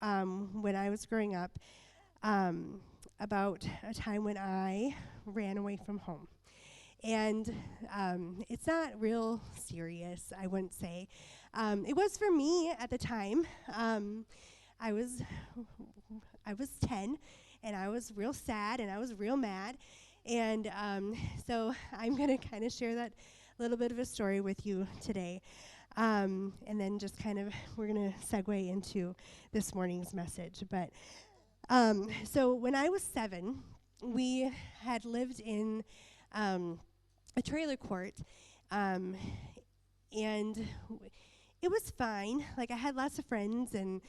when I was growing up about a time when I ran away from home. And it's not real serious, I wouldn't say. It was for me at the time. I was I was 10, and I was real sad, and I was real mad. And so I'm going to kind of share that little bit of a story with you today. And then just kind of, we're going to segue into this morning's message. But so when I was 7, we had lived in a trailer court, and it was fine. Like, I had lots of friends and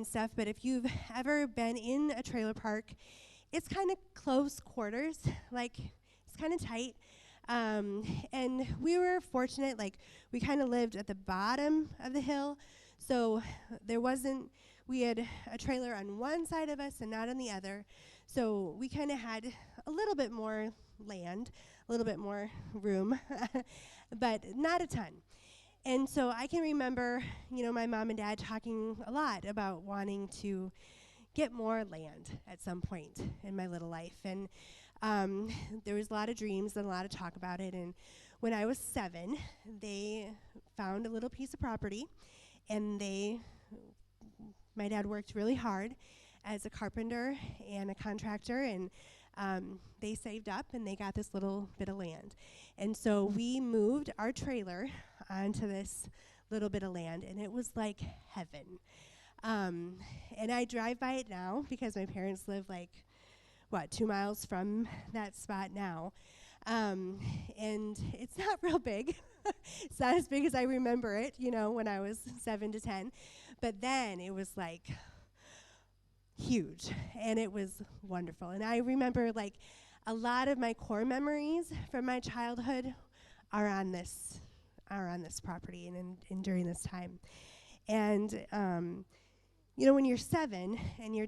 stuff, but if you've ever been in a trailer park, it's kind of close quarters. Like, it's kind of tight. And we were fortunate, like, we kind of lived at the bottom of the hill, so we had a trailer on one side of us and not on the other, so we kind of had a little bit more land, a little bit more room, but not a ton. And so I can remember, my mom and dad talking a lot about wanting to get more land at some point in my little life. And there was a lot of dreams and a lot of talk about it. And when I was 7, they found a little piece of property, and my dad worked really hard as a carpenter and a contractor, and they saved up and they got this little bit of land. And so we moved our trailer onto this little bit of land, and it was like heaven. And I drive by it now because my parents live 2 miles from that spot now. And it's not real big. It's not as big as I remember it, when I was 7 to 10. But then it was huge, and it was wonderful. And I remember a lot of my core memories from my childhood are on this property and during this time. And when you're 7 and your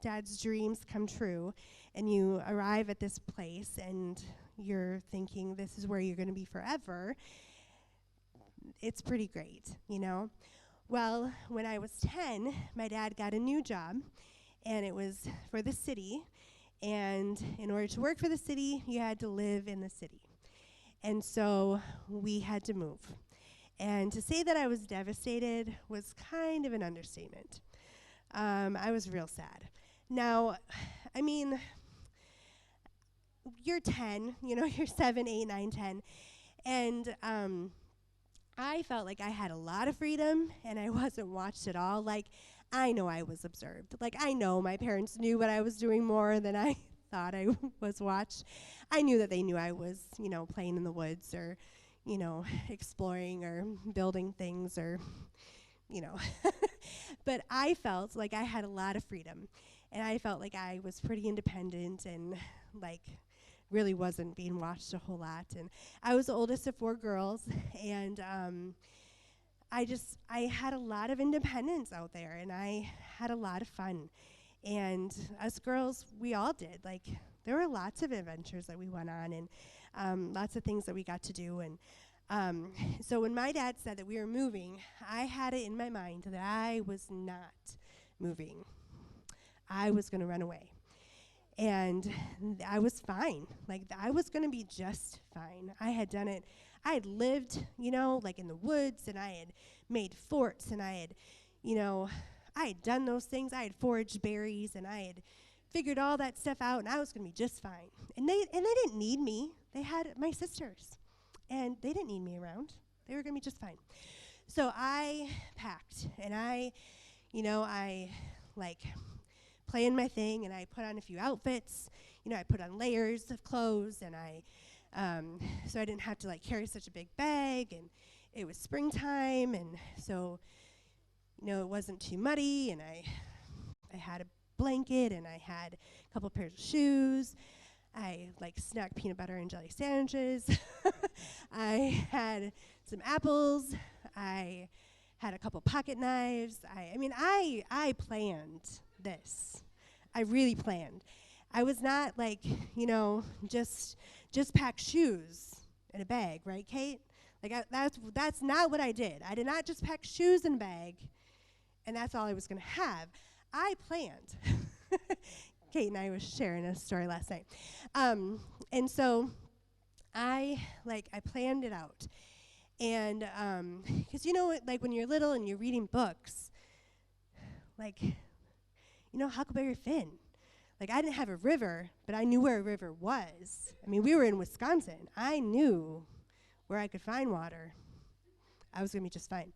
dad's dreams come true, and you arrive at this place and you're thinking this is where you're going to be forever, it's pretty great, Well, when I was 10, my dad got a new job, and it was for the city. And in order to work for the city, you had to live in the city. And so we had to move. And to say that I was devastated was kind of an understatement. I was real sad. Now, I mean, you're 10, you're 7, 8, 9, 10. And I felt like I had a lot of freedom, and I wasn't watched at all. I know I was observed. I know my parents knew what I was doing more than I thought I was watched. I knew that they knew I was, playing in the woods, or, exploring or building things, or, But I felt like I had a lot of freedom, and I felt like I was pretty independent, and really wasn't being watched a whole lot. And I was the oldest of 4 girls, and I had a lot of independence out there, and I had a lot of fun. And us girls, we all did. There were lots of adventures that we went on, and lots of things that we got to do. And so when my dad said that we were moving, I had it in my mind that I was not moving. I was going to run away. And I was fine. I was going to be just fine. I had done it. I had lived, in the woods, and I had made forts, and I had done those things. I had foraged berries, and I had figured all that stuff out, and I was going to be just fine. And they didn't need me. They had my sisters, and they didn't need me around. They were going to be just fine. So I packed, and I planned my thing, and I put on a few outfits. I put on layers of clothes, and so I didn't have to carry such a big bag, and it was springtime, and so it wasn't too muddy, and I had a blanket, and I had a couple pairs of shoes. I snack peanut butter and jelly sandwiches. I had some apples. I had a couple pocket knives. I planned this. I really planned. I was not just pack shoes in a bag, right, Kate? That's not what I did. I did not just pack shoes in a bag and that's all I was going to have. I planned. Kate and I was sharing a story last night. And so I planned it out. And because like when you're little and you're reading books, Huckleberry Finn. Like, I didn't have a river, but I knew where a river was. I mean, we were in Wisconsin. I knew where I could find water. I was going to be just fine.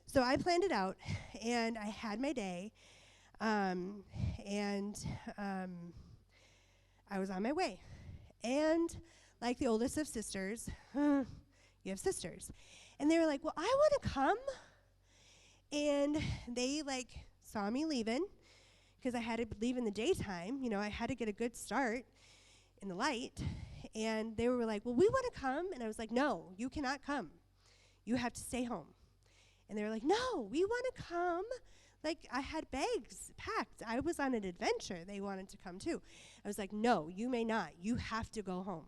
So I planned it out, and I had my day, and I was on my way. And like the oldest of sisters, you have sisters. And they were like, well, I want to come. And they, saw me leaving, because I had to leave in the daytime. I had to get a good start in the light. And they were like, well, we want to come. And I was like, no, you cannot come. You have to stay home. And they were like, no, we want to come. I had bags packed. I was on an adventure. They wanted to come too. I was like, no, you may not. You have to go home.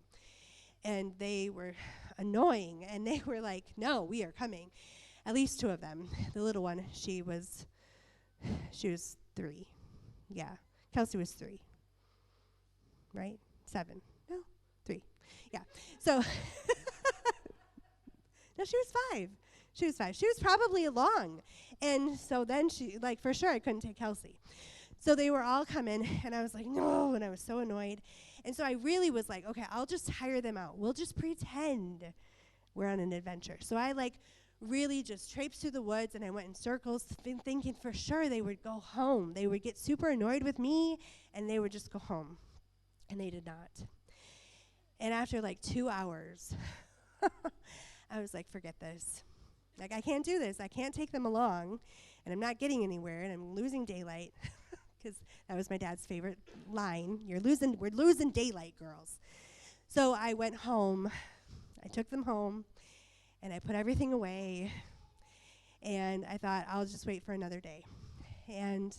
And they were annoying. And they were like, no, we are coming. At least two of them. The little one, she was 3. Yeah. Kelsey was 3. Right? 7. No, 3. Yeah. So, no, she was 5. She was 5. She was probably along. And so then she, for sure I couldn't take Kelsey. So they were all coming, and I was like, no, and I was so annoyed. And so I really was like, okay, I'll just hire them out. We'll just pretend we're on an adventure. So I, really just traipsed through the woods, and I went in circles, thinking for sure they would go home. They would get super annoyed with me, and they would just go home. And they did not. And after 2 hours, I was like, forget this. I can't do this. I can't take them along, and I'm not getting anywhere, and I'm losing daylight, because that was my dad's favorite line. We're losing daylight, girls. So I went home. I took them home, and I put everything away, and I thought, I'll just wait for another day. And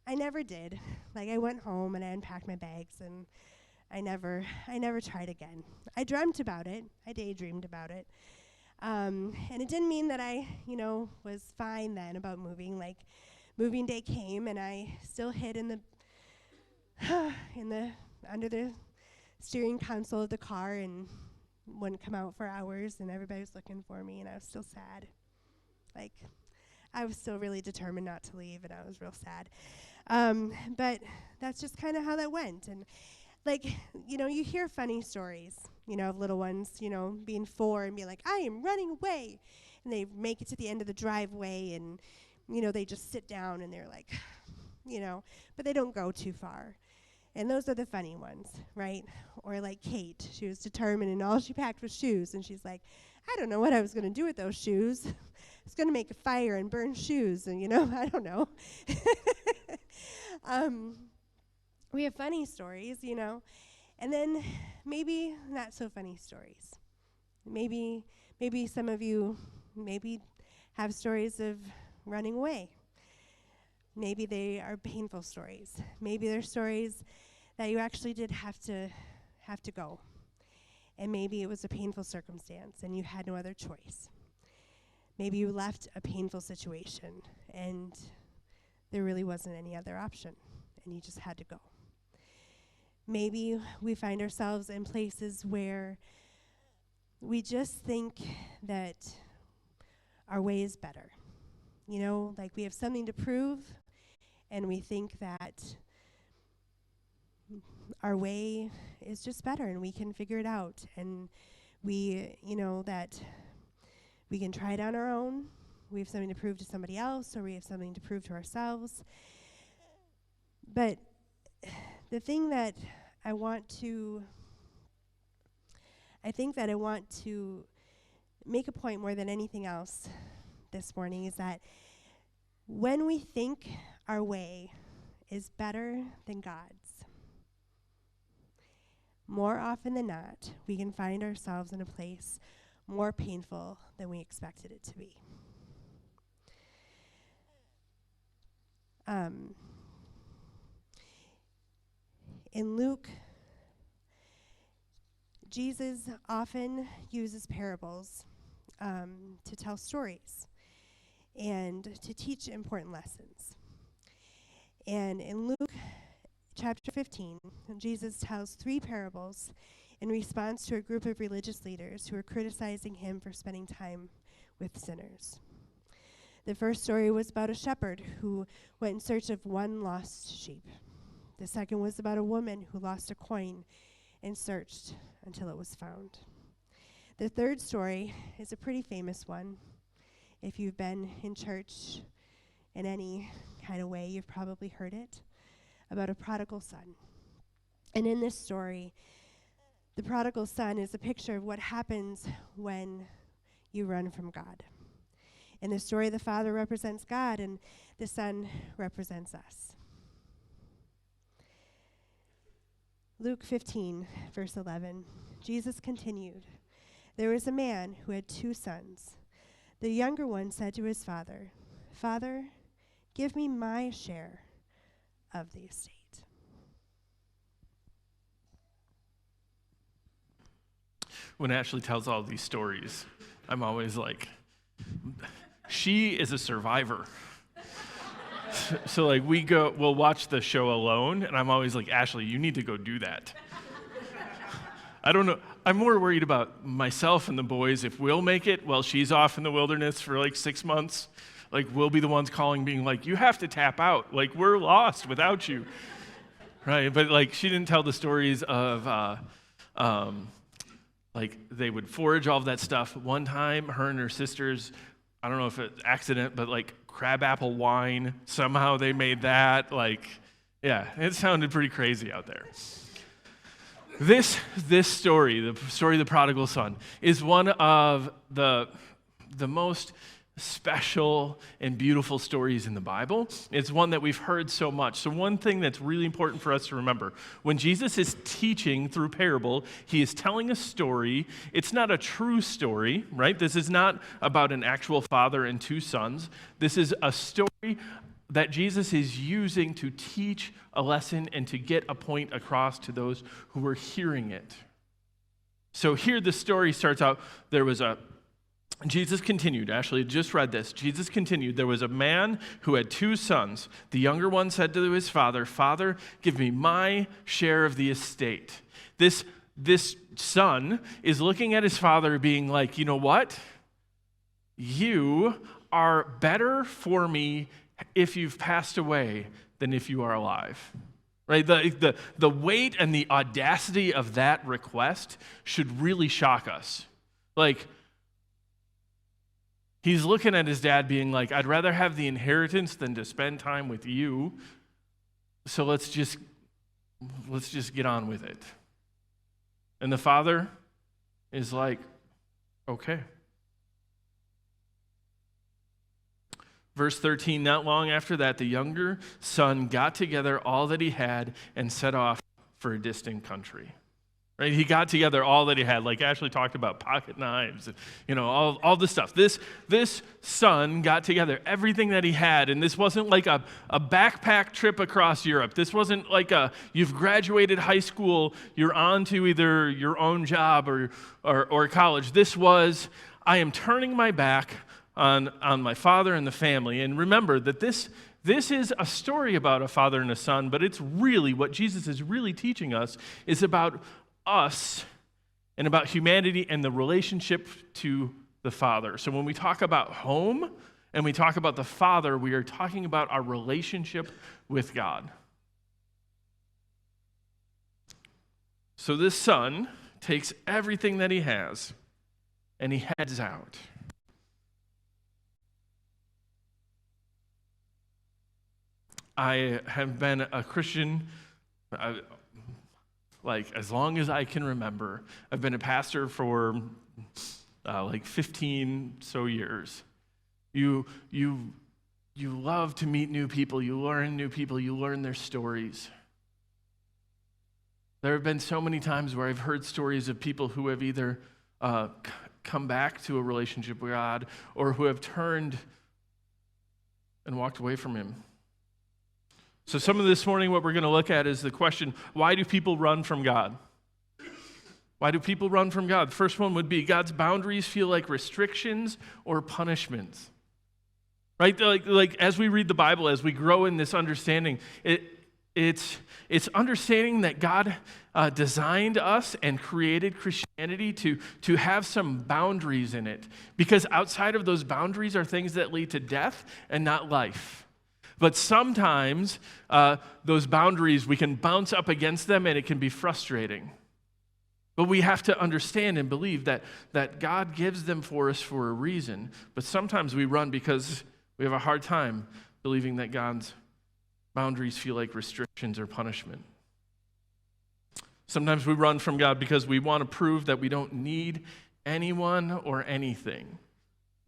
I never did. I went home, and I unpacked my bags, and I never tried again. I dreamt about it. I daydreamed about it. And it didn't mean that I, was fine then about moving. Moving day came, and I still hid in the under the steering console of the car, and wouldn't come out for hours, and everybody was looking for me, and I was still sad. I was still really determined not to leave, and I was real sad. But that's just kind of how that went. And you hear funny stories, of little ones, being 4 and be like, I am running away. And they make it to the end of the driveway, and, they just sit down, and they're like, but they don't go too far. And those are the funny ones, right? Or Kate, she was determined, and all she packed was shoes. And she's like, I don't know what I was going to do with those shoes. I was going to make a fire and burn shoes, and, I don't know. We have funny stories, and then maybe not so funny stories. Maybe some of you have stories of running away. Maybe they are painful stories. Maybe they're stories that you actually did have to go. And maybe it was a painful circumstance and you had no other choice. Maybe you left a painful situation and there really wasn't any other option and you just had to go. Maybe we find ourselves in places where we just think that our way is better. We have something to prove, and we think that our way is just better, and we can figure it out. And we, that we can try it on our own. We have something to prove to somebody else, or we have something to prove to ourselves. But the thing that I think that I want to make a point more than anything else this morning is that when we think our way is better than God's, more often than not, we can find ourselves in a place more painful than we expected it to be. In Luke, Jesus often uses parables to tell stories. and to teach important lessons. And in Luke chapter 15, Jesus tells 3 parables in response to a group of religious leaders who were criticizing him for spending time with sinners. The first story was about a shepherd who went in search of one lost sheep. The second was about a woman who lost a coin and searched until it was found. The third story is a pretty famous one. If you've been in church in any kind of way, you've probably heard it, about a prodigal son. And in this story, the prodigal son is a picture of what happens when you run from God. In the story, the father represents God and the son represents us. Luke 15, verse 11, Jesus continued, "There was a man who had 2 sons. The younger one said to his father, 'Father, give me my share of the estate.'" When Ashley tells all these stories, I'm always like, she is a survivor. So like we'll watch the show alone, and I'm always like, Ashley, you need to go do that. I don't know. I'm more worried about myself and the boys. If we'll make it while she's off in the wilderness for like 6 months, like we'll be the ones calling, being like, you have to tap out. Like we're lost without you. Right? But like she didn't tell the stories of like they would forage all of that stuff. One time, her and her sisters, I don't know if it's accident, but like crabapple wine, somehow they made that. Like, yeah, it sounded pretty crazy out there. This story, the story of the prodigal son, is one of the most special and beautiful stories in the Bible. It's one that we've heard so much. So one thing that's really important for us to remember, when Jesus is teaching through parable, he is telling a story. It's not a true story, right? This is not about an actual father and 2 sons. This is a story that Jesus is using to teach a lesson and to get a point across to those who were hearing it. So here the story starts out, Jesus continued, Ashley just read this. Jesus continued, there was a man who had 2 sons. The younger one said to his father, "Father, give me my share of the estate." This son is looking at his father being like, you know what? You are better for me if you've passed away than if you are alive. Right? The weight and the audacity of that request should really shock us. Like, he's looking at his dad being like, I'd rather have the inheritance than to spend time with you. So let's just get on with it. And the father is like, okay. Verse 13, not long after that, the younger son got together all that he had and set off for a distant country. Right? He got together all that he had, like Ashley talked about, pocket knives, all this stuff. This son got together everything that he had, and this wasn't like a backpack trip across Europe. This wasn't like you've graduated high school, you're on to either your own job or college. This was, I am turning my back on my father and the family. And remember that this is a story about a father and a son, but it's really, what Jesus is really teaching us is about us and about humanity and the relationship to the Father. So when we talk about home and we talk about the Father, we are talking about our relationship with God. So this son takes everything that he has and he heads out. I have been a Christian as long as I can remember. I've been a pastor for 15 so years. You love to meet new people. You learn new people. You learn their stories. There have been so many times where I've heard stories of people who have either come back to a relationship with God or who have turned and walked away from him. So some of this morning, what we're going to look at is the question, why do people run from God? Why do people run from God? The first one would be, God's boundaries feel like restrictions or punishments. right? Like as we read the Bible, as we grow in this understanding, it's understanding that God designed us and created Christianity to have some boundaries in it, because outside of those boundaries are things that lead to death and not life. But sometimes those boundaries, we can bounce up against them and it can be frustrating. But we have to understand and believe that God gives them for us for a reason. But sometimes we run because we have a hard time believing that God's boundaries feel like restrictions or punishment. Sometimes we run from God because we want to prove that we don't need anyone or anything.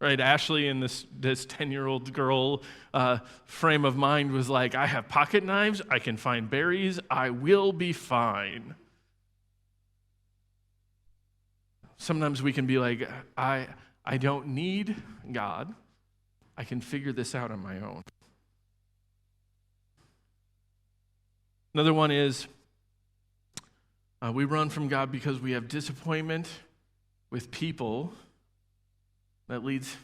Right, Ashley in this 10-year-old girl frame of mind was like, I have pocket knives, I can find berries, I will be fine. Sometimes we can be like, I don't need God, I can figure this out on my own. Another one is, we run from God because we have disappointment with people that leads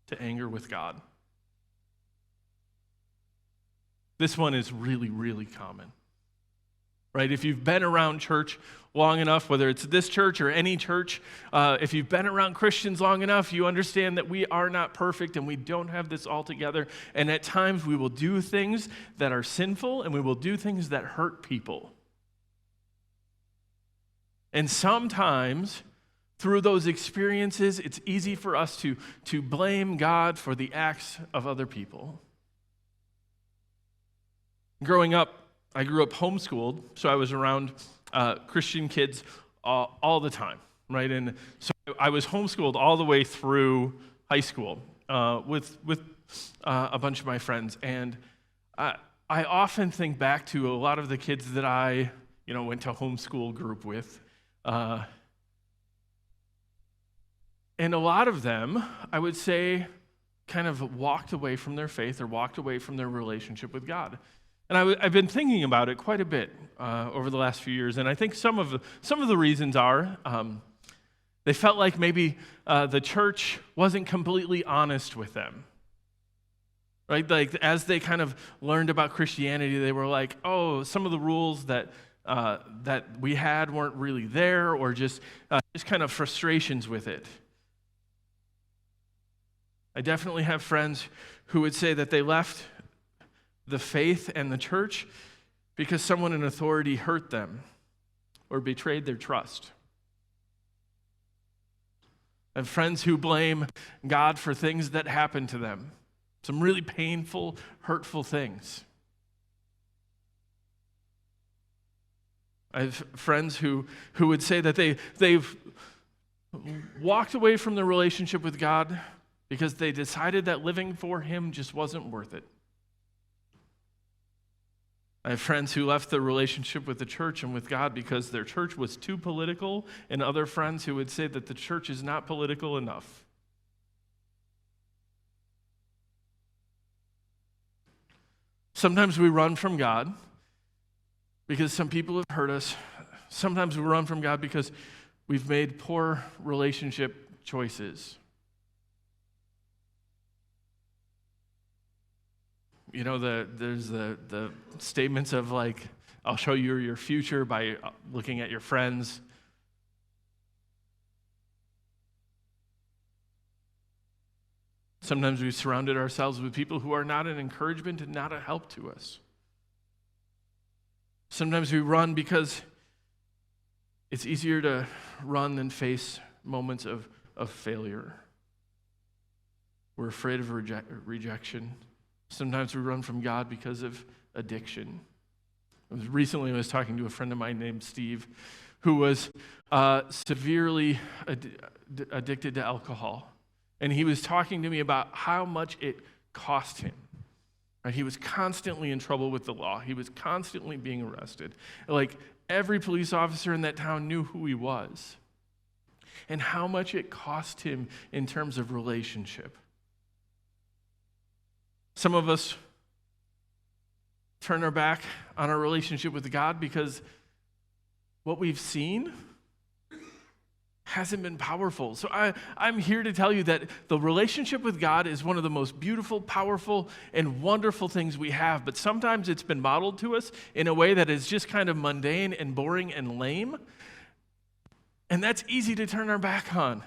to anger with God. This one is really, really common, right? If you've been around church long enough, whether it's this church or any church, if you've been around Christians long enough, you understand that we are not perfect and we don't have this all together. And at times we will do things that are sinful and we will do things that hurt people. And sometimes through those experiences, it's easy for us to blame God for the acts of other people. Growing up, I grew up homeschooled, so I was around Christian kids all the time, right? And so I was homeschooled all the way through high school with a bunch of my friends. And I often think back to a lot of the kids that I went to homeschool group with. And a lot of them, I would say, kind of walked away from their faith or walked away from their relationship with God. And I've been thinking about it quite a bit over the last few years, and I think some of the reasons are they felt like maybe the church wasn't completely honest with them, right? Like as they kind of learned about Christianity, they were like, oh, some of the rules that we had weren't really there, or just kind of frustrations with it. I definitely have friends who would say that they left the faith and the church because someone in authority hurt them or betrayed their trust. I have friends who blame God for things that happened to them, some really painful, hurtful things. I have friends who would say that they've walked away from their relationship with God because they decided that living for Him just wasn't worth it. I have friends who left their relationship with the church and with God because their church was too political, and other friends who would say that the church is not political enough. Sometimes we run from God because some people have hurt us. Sometimes we run from God because we've made poor relationship choices. There's the statements of like, I'll show you your future by looking at your friends. Sometimes we've surrounded ourselves with people who are not an encouragement and not a help to us. Sometimes we run because it's easier to run than face moments of failure. We're afraid of rejection. Sometimes we run from God because of addiction. Recently, I was talking to a friend of mine named Steve, who was severely addicted to alcohol. And he was talking to me about how much it cost him. Right? He was constantly in trouble with the law. He was constantly being arrested. Like, every police officer in that town knew who he was and how much it cost him in terms of relationship. Some of us turn our back on our relationship with God because what we've seen hasn't been powerful. So I'm here to tell you that the relationship with God is one of the most beautiful, powerful, and wonderful things we have. But sometimes it's been modeled to us in a way that is just kind of mundane and boring and lame. And that's easy to turn our back on.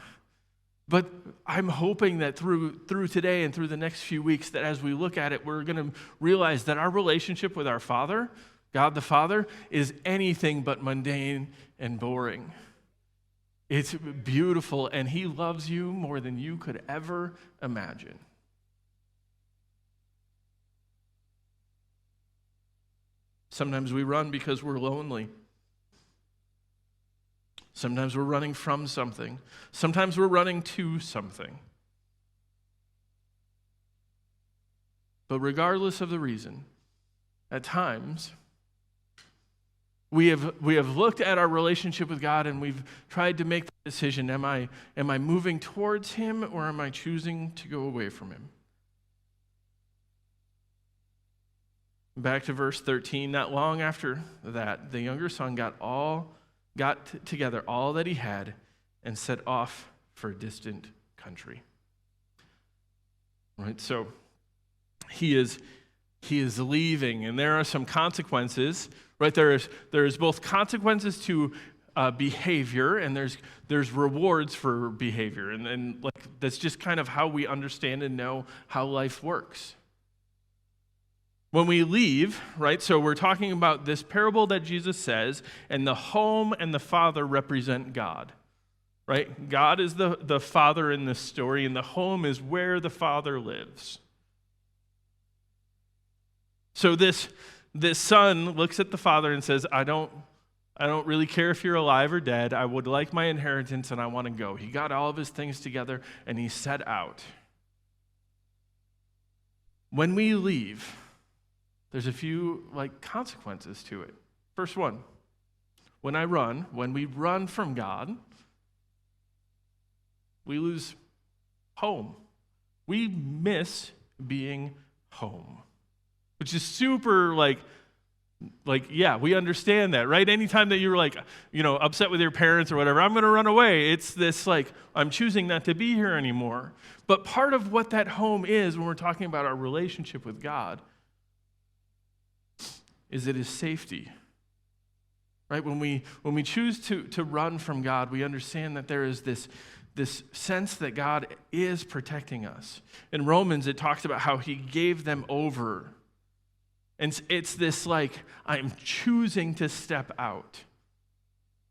But I'm hoping that through today and through the next few weeks, that as we look at it, we're going to realize that our relationship with our Father, God the Father, is anything but mundane and boring. It's beautiful, and he loves you more than you could ever imagine. Sometimes we run because we're lonely. Sometimes we're running from something. Sometimes we're running to something. But regardless of the reason, at times, we have looked at our relationship with God and we've tried to make the decision, am I moving towards him or am I choosing to go away from him? Back to verse 13, not long after that, the younger son got together all that he had and set off for a distant country. Right? So he is leaving, and there are some consequences. Right, there's both consequences to behavior, and there's rewards for behavior, and like that's just kind of how we understand and know how life works. When we leave, right, so we're talking about this parable that Jesus says, and the home and the father represent God, right? God is the father in this story, and the home is where the father lives. So this son looks at the father and says, I don't really care if you're alive or dead. I would like my inheritance and I want to go. He got all of his things together and he set out. When we leave, there's a few consequences to it. First one, when we run from God, we lose home. We miss being home. Which is super yeah, we understand that, right? Anytime that you're upset with your parents or whatever, I'm going to run away. It's this I'm choosing not to be here anymore. But part of what that home is when we're talking about our relationship with God is it is safety. Right? When we choose to run from God, we understand that there is this sense that God is protecting us. In Romans, it talks about how he gave them over. And it's this I'm choosing to step out,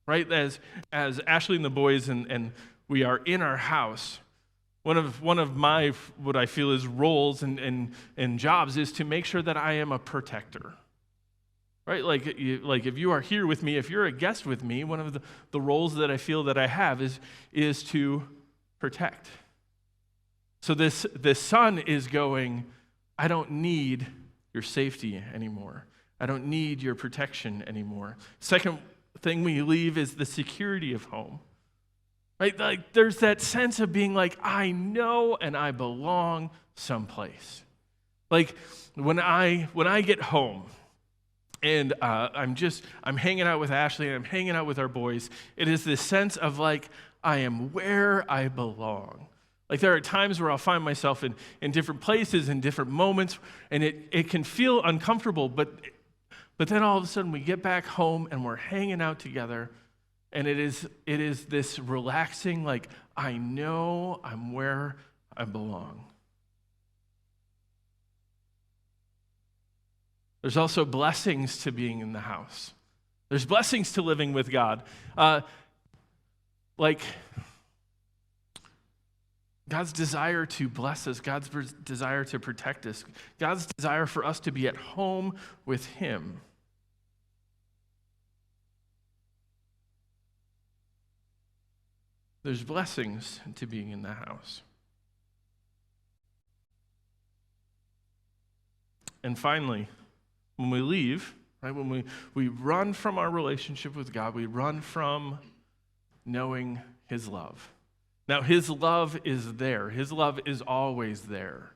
right? As Ashley and the boys and we are in our house, one of my, what I feel is roles and jobs is to make sure that I am a protector, right? If you are here with me, if you're a guest with me, one of the roles that I feel that I have is to protect. So this son is going, I don't need your safety anymore. I don't need your protection anymore. Second thing we leave is the security of home. Right? There's that sense of being I know and I belong someplace. When I get home and I'm hanging out with Ashley and I'm hanging out with our boys, it is this sense of I am where I belong. There are times where I'll find myself in different places, in different moments, and it can feel uncomfortable, but then all of a sudden we get back home and we're hanging out together, and it is this relaxing, I know I'm where I belong. There's also blessings to being in the house. There's blessings to living with God. God's desire to bless us, God's desire to protect us, God's desire for us to be at home with him. There's blessings to being in the house. And finally, when we leave, right, when we run from our relationship with God, we run from knowing his love. Now, his love is there. His love is always there.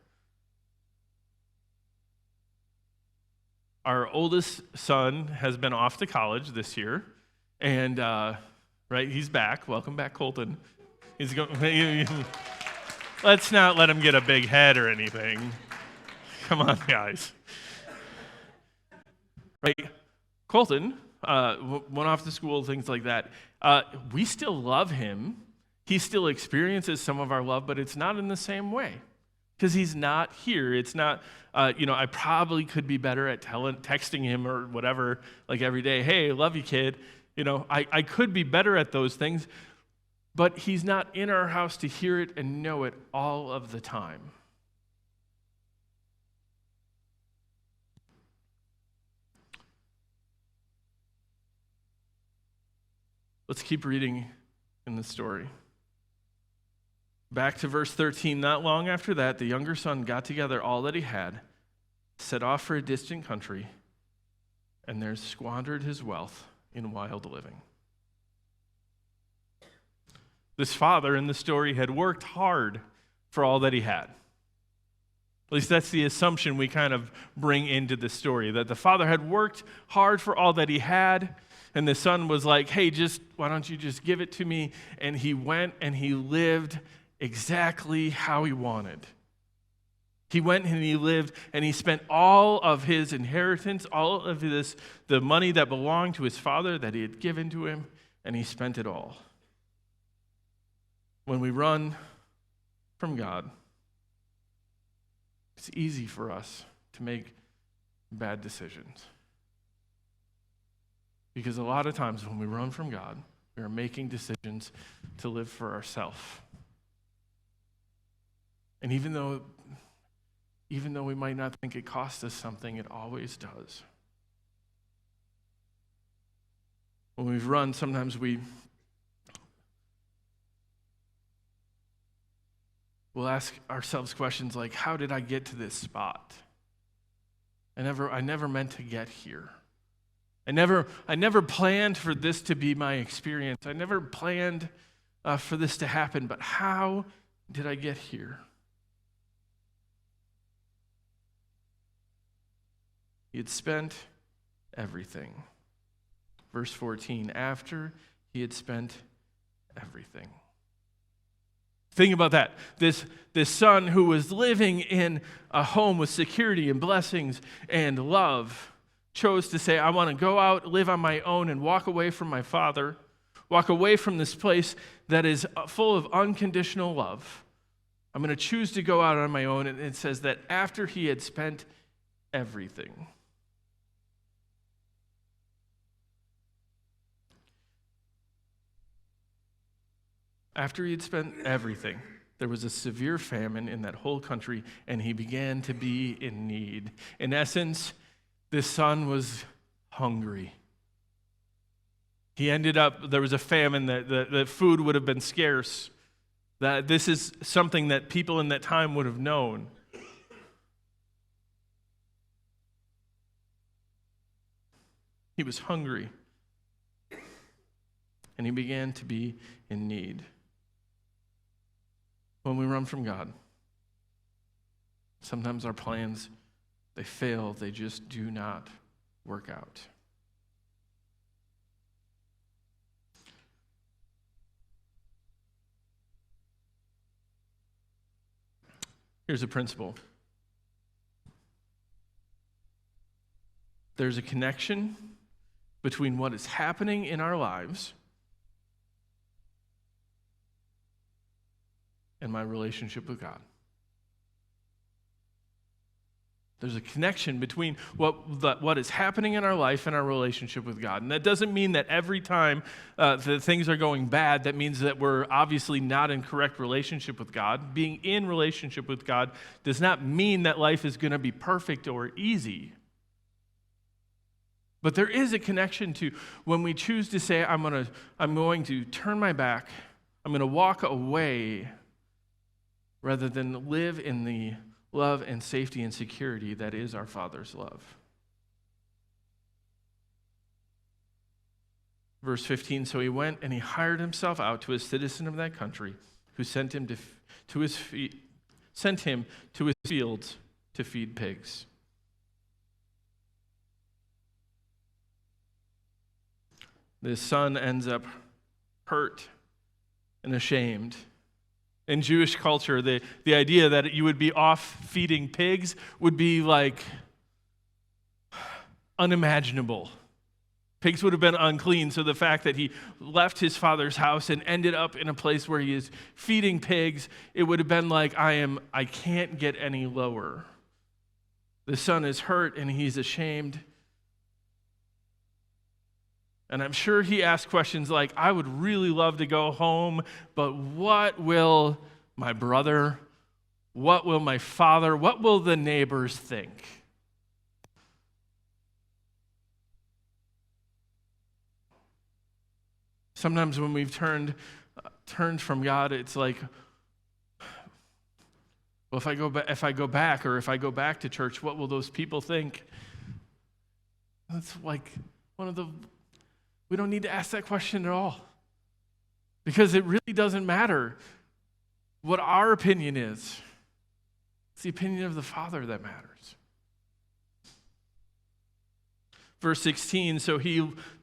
Our oldest son has been off to college this year, and right? He's back. Welcome back, Colton. He's going. Let's not let him get a big head or anything. Come on, guys. Right? Colton went off to school, things like that. We still love him. He still experiences some of our love, but it's not in the same way because he's not here. It's not, I probably could be better at texting him or whatever, like every day, hey, love you, kid. I could be better at those things, but he's not in our house to hear it and know it all of the time. Let's keep reading in the story. Back to verse 13. Not long after that, the younger son got together all that he had, set off for a distant country, and there squandered his wealth in wild living. This father in the story had worked hard for all that he had. At least that's the assumption we kind of bring into the story, that the father had worked hard for all that he had, and the son was like, hey, why don't you just give it to me? And he went and he lived exactly how he wanted. He went and he lived and he spent all of his inheritance, all of the money that belonged to his father that he had given to him, and he spent it all. When we run from God, it's easy for us to make bad decisions. Because a lot of times when we run from God, we are making decisions to live for ourselves. And even though we might not think it costs us something, it always does. When we've run, sometimes we'll ask ourselves questions like, how did I get to this spot? I never meant to get here. I never planned for this to be my experience. I never planned for this to happen, but how did I get here? He had spent everything. Verse 14, after he had spent everything. Think about that. This son who was living in a home with security and blessings and love chose to say, I want to go out, live on my own, and walk away from my father, walk away from this place that is full of unconditional love. I'm going to choose to go out on my own. And it says that after he had spent everything. After he had spent everything, there was a severe famine in that whole country, and he began to be in need. In essence, this son was hungry. There was a famine, that food would have been scarce. That this is something that people in that time would have known. He was hungry, and he began to be in need. When we run from God, sometimes our plans, they fail. They just do not work out. Here's a principle. There's a connection between what is happening in our lives and my relationship with God. There's a connection between what is happening in our life and our relationship with God. And that doesn't mean that every time the things are going bad, that means that we're obviously not in correct relationship with God. Being in relationship with God does not mean that life is going to be perfect or easy. But there is a connection to when we choose to say, I'm going to turn my back, I'm going to walk away, rather than live in the love and safety and security that is our Father's love. Verse 15, so he went and he hired himself out to a citizen of that country who sent him to his fields to feed pigs. This son ends up hurt, and ashamed. In Jewish culture, the idea that you would be off feeding pigs would be like unimaginable. Pigs would have been unclean, so the fact that he left his father's house and ended up in a place where he is feeding pigs, it would have been like, I can't get any lower. The son is hurt and he's ashamed. And I'm sure he asked questions like, I would really love to go home, but what will my brother, what will my father, what will the neighbors think? Sometimes when we've turned from God, it's like, well, if I go back to church, what will those people think? That's like we don't need to ask that question at all. Because it really doesn't matter what our opinion is. It's the opinion of the Father that matters. Verse 16, so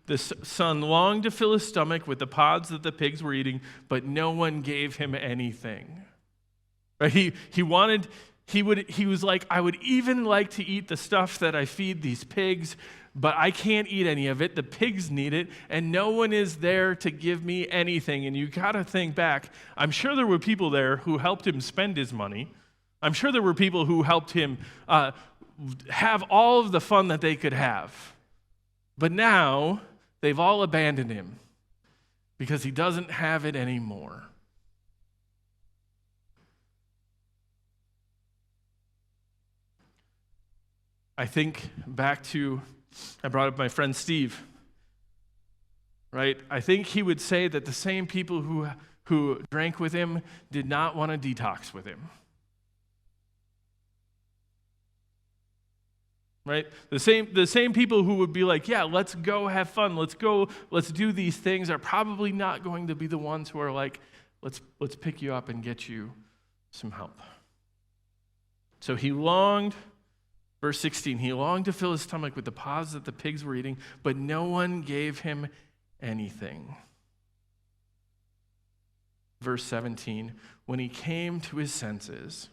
the son longed to fill his stomach with the pods that the pigs were eating, but no one gave him anything. Right? He was like, I would even like to eat the stuff that I feed these pigs, but I can't eat any of it. The pigs need it, and no one is there to give me anything. And you got to think back. I'm sure there were people there who helped him spend his money. I'm sure there were people who helped him have all of the fun that they could have. But now, they've all abandoned him because he doesn't have it anymore. I think back to, I brought up my friend Steve, right? I think he would say that the same people who drank with him did not want to detox with him. Right? The same people who would be like, yeah, let's go have fun, let's do these things, are probably not going to be the ones who are like, let's pick you up and get you some help. So he longed, verse 16, he longed to fill his stomach with the pods that the pigs were eating, but no one gave him anything. Verse 17, when he came to his senses,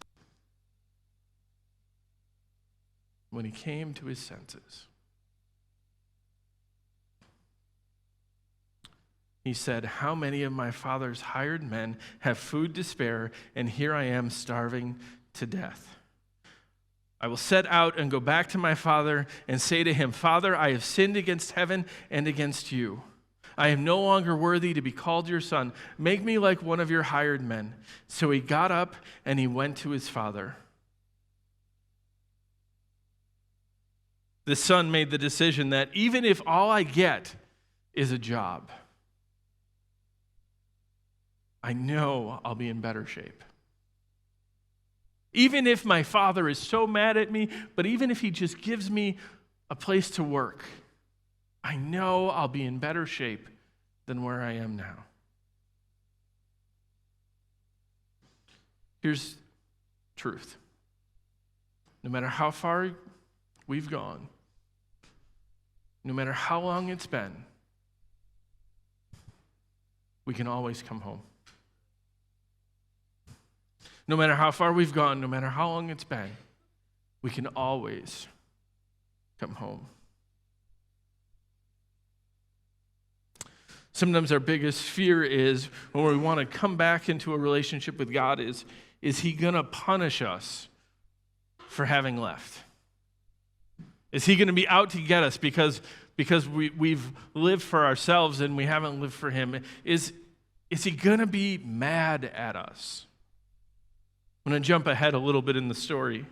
he said, how many of my father's hired men have food to spare, and here I am starving to death? I will set out and go back to my father and say to him, Father, I have sinned against heaven and against you. I am no longer worthy to be called your son. Make me like one of your hired men. So he got up and he went to his father. The son made the decision that even if all I get is a job, I know I'll be in better shape. Even if my father is so mad at me, but even if he just gives me a place to work, I know I'll be in better shape than where I am now. Here's truth. No matter how far we've gone, no matter how long it's been, we can always come home. No matter how far we've gone, no matter how long it's been, we can always come home. Sometimes our biggest fear is when we want to come back into a relationship with God is he going to punish us for having left? Is he going to be out to get us because we've lived for ourselves and we haven't lived for him? Is he going to be mad at us? I'm going to jump ahead a little bit in the story.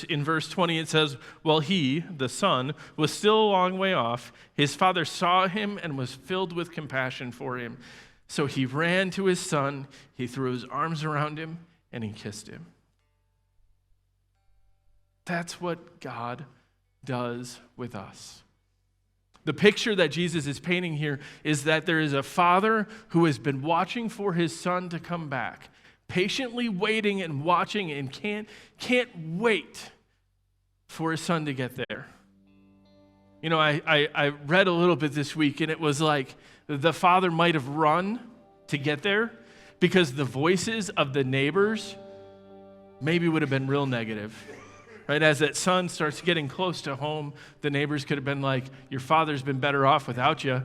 In verse 20 it says, while he, the son, was still a long way off, his father saw him and was filled with compassion for him. So he ran to his son, he threw his arms around him, and he kissed him. That's what God does with us. The picture that Jesus is painting here is that there is a father who has been watching for his son to come back, patiently waiting and watching, and can't wait for his son to get there. You know, I read a little bit this week, and it was like the father might have run to get there because the voices of the neighbors maybe would have been real negative. Right? As that son starts getting close to home, the neighbors could have been like, your father's been better off without you.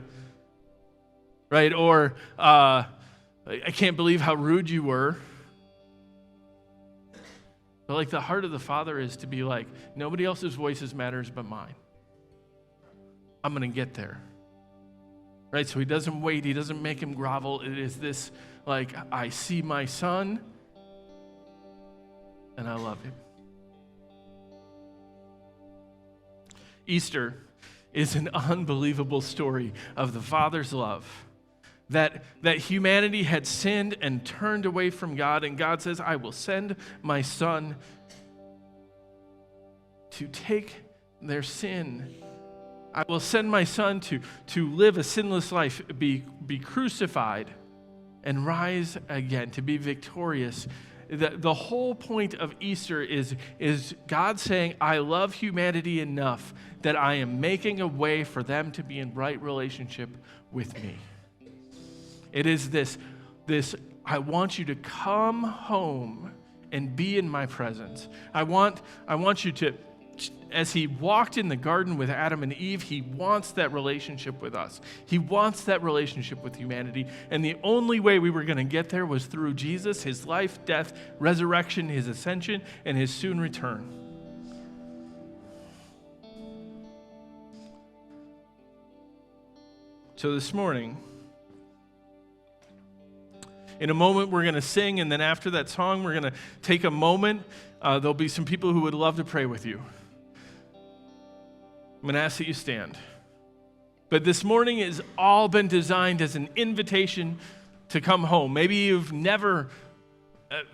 Right? Or, I can't believe how rude you were. But like the heart of the father is to be like, nobody else's voices matters but mine. I'm going to get there. Right? So he doesn't wait. He doesn't make him grovel. It is this, like, I see my son and I love him. Easter is an unbelievable story of the Father's love. That humanity had sinned and turned away from God, and God says, I will send my son to take their sin. I will send my son to live a sinless life, be crucified, and rise again, to be victorious. The whole point of Easter is God saying, I love humanity enough that I am making a way for them to be in right relationship with me. It is this, I want you to come home and be in my presence. I want you to, as he walked in the garden with Adam and Eve, he wants that relationship with us. He wants that relationship with humanity. And the only way we were going to get there was through Jesus, his life, death, resurrection, his ascension, and his soon return. So this morning, in a moment, we're going to sing, and then after that song, we're going to take a moment. There'll be some people who would love to pray with you. I'm going to ask that you stand. But this morning has all been designed as an invitation to come home. Maybe you've never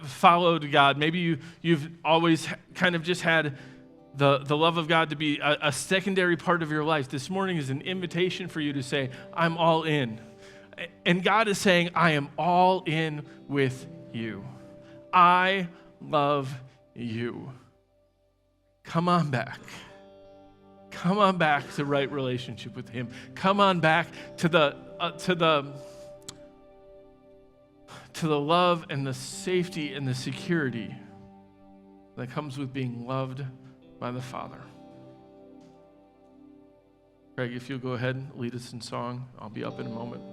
followed God. Maybe you've always kind of just had the love of God to be a secondary part of your life. This morning is an invitation for you to say, I'm all in. And God is saying, I am all in with you. I love you. Come on back. Come on back to right relationship with him. Come on back to the love and the safety and the security that comes with being loved by the Father. Craig, if you'll go ahead and lead us in song, I'll be up in a moment.